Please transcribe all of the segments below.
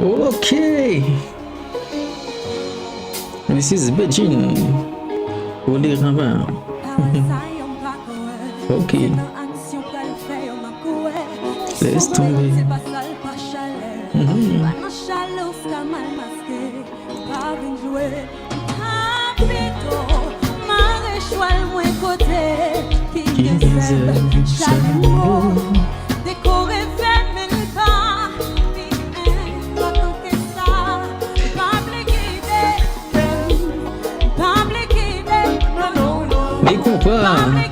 Okay. This is Bedjine. Foli, renmen. Ok. Laisse tomber. Mais kompa.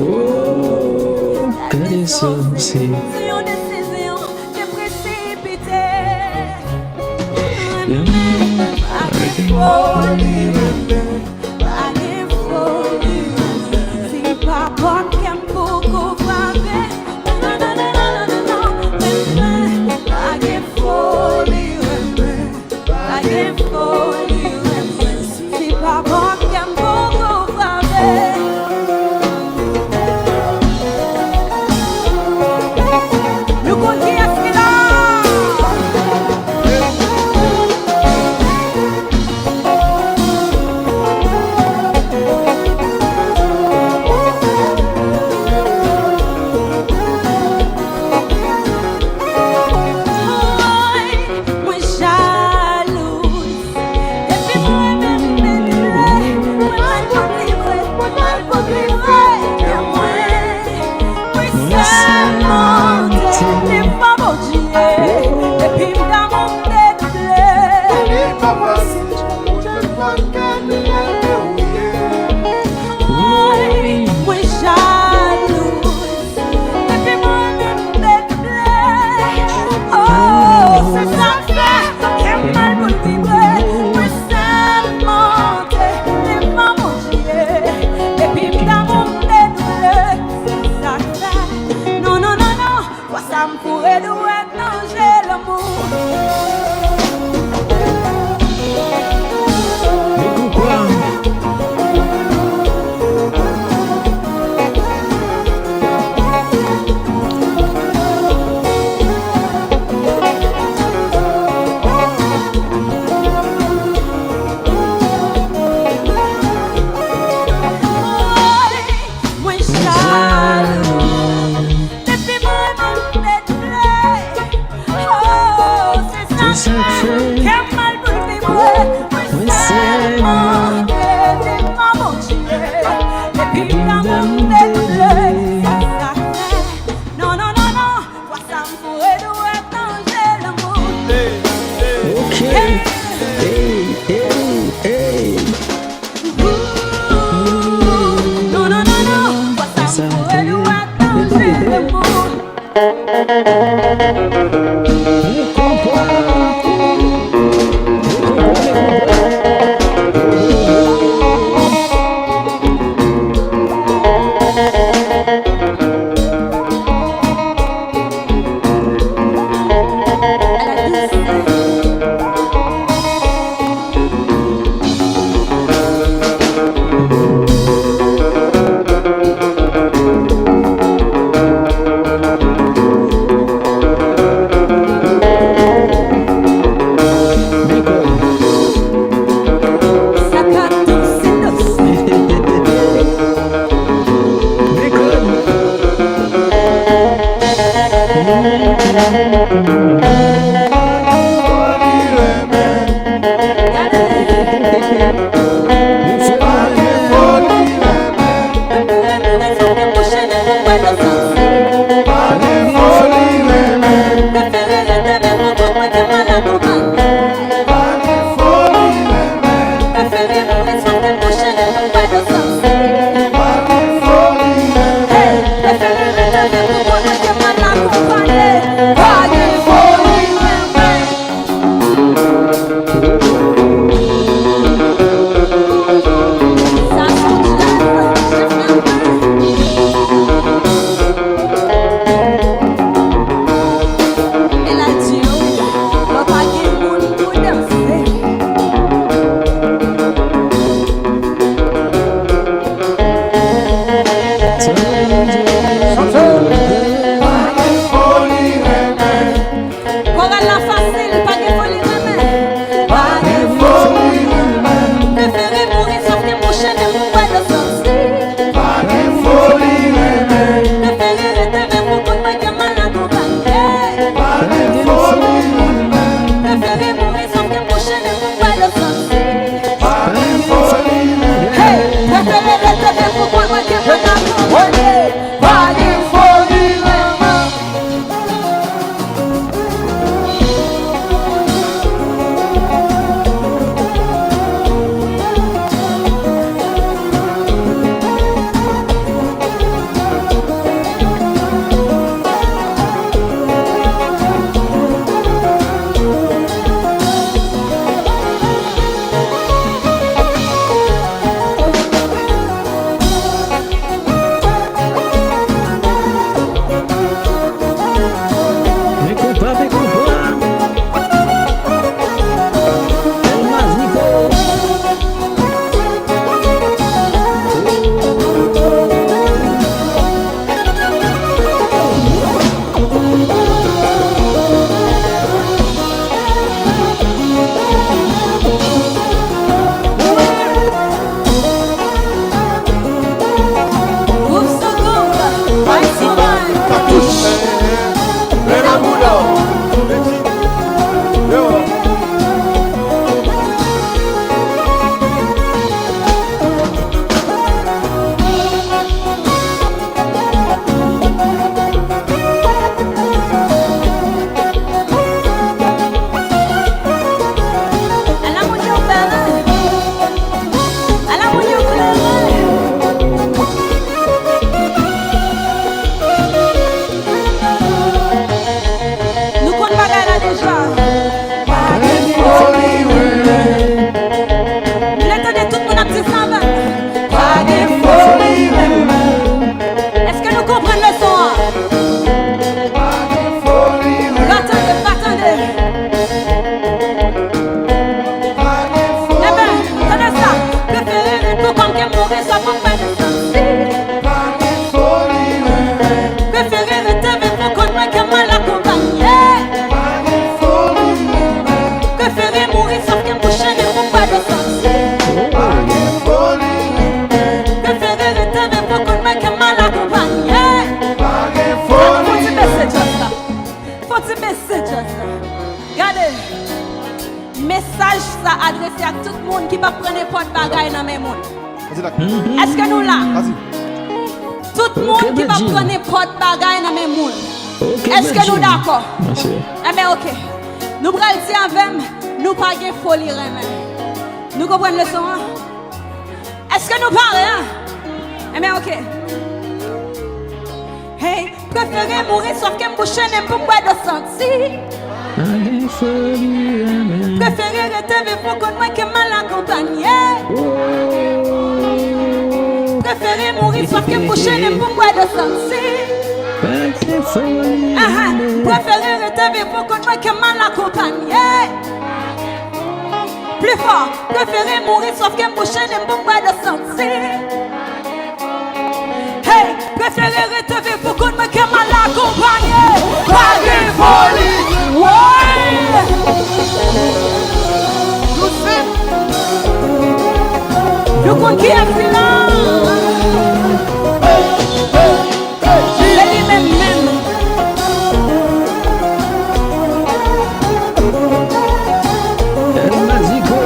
Oh, cadê isso? Sim. boucher ne vous pas de sortir. Pas de folie, renmen. Préférez rester pour qu'on me que mal accompagné. Pas de folie, renmen. Préférez mourir sauf que boucher ne vous pas de sortir. Pas de folie, renmen. Hey, préférez rester pour qu'on me que mal accompagné. Pas de folie, renmen. Me kompa, me kompa. El mágico. Ouf, so kompa. Vai so vai. Alla munyo bela. Alla munyo bela. Nous compte bagay là déjà. L'attendez tout mon petit sang. Pas de folie. Est-ce que nous comprenons le son? Attendez, attendez. Eh ben, tenez ça. Préférez pour comme que mourir soit pour pas de sortir. Préférez rester pour qu'on me que mal accompagné. Préférez mourir sauf que boucher ne vous pas de sortir. Préférez rester pour qu'on me que mal accompagné. Faut-il baisser just ça? Faut-il baisser just ça? Regardez, message ça adressé à tout le monde qui va prendre n'importe bagaille dans mes mondes. Est-ce que nous là? Tout le monde qui va Bedjine. prendre n'importe bagaille dans mes mondes. Ok, Est-ce que nous Bedjine. d'accord? Merci. Eh bien, ok. Nous prenons le dire avec nous pas de folie, renmen. Nous comprenons le son? Hein? Est-ce que nous parlons? Hein? Eh bien, ok. Hey, préférez mourir sauf que me boucher n'aime pas de sentir. Pas de folie, renmen. Préférez rester pour qu'on me que mal accompagné. Préférez mourir sauf que me boucher n'aime pas de sentir. Pas de folie, renmen. Préférez rester pour qu'on me que mal accompagné. Plus fort, préférez mourir sauf que me boucher n'aime pas de sentir. Hey, préférez rester pour qu'on me que mal accompagné. Pas de folie, ouais. Nous comptons qui est là. C'est lui-même même. El mágico.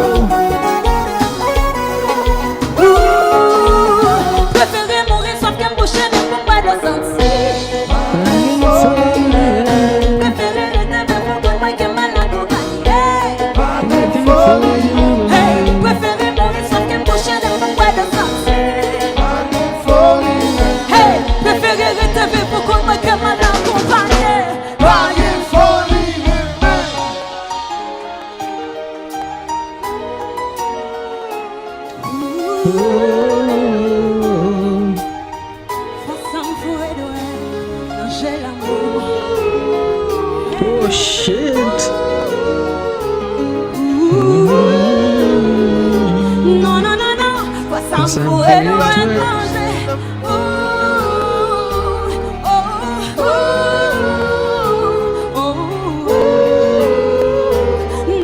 Préférez mourir sauf que me boucher ne pas de sentir. Pas de folie, renmen. Préférez rester pour qu'on me que mal accompagné. Pas de folie, renmen. Hey, préférez mourir sauf que me boucher ne pas de sentir. Hey, préférez rester pour qu'on me que mal accompagné. Pas de folie, façon pour Edouard, danger l'amour. Oh shit. Non, non, non, non, façon pour Edouard, danger.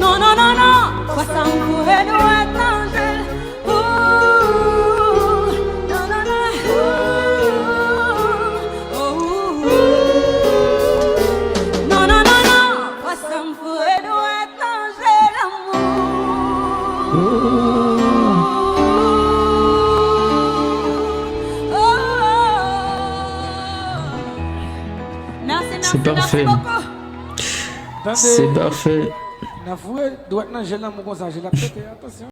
Non, non, non, non, façon pour Edouard, danger. C'est parfait. Merci beaucoup. C'est parfait. N'avouez, doit être dans le gel, mon conseil, j'ai la tête, attention.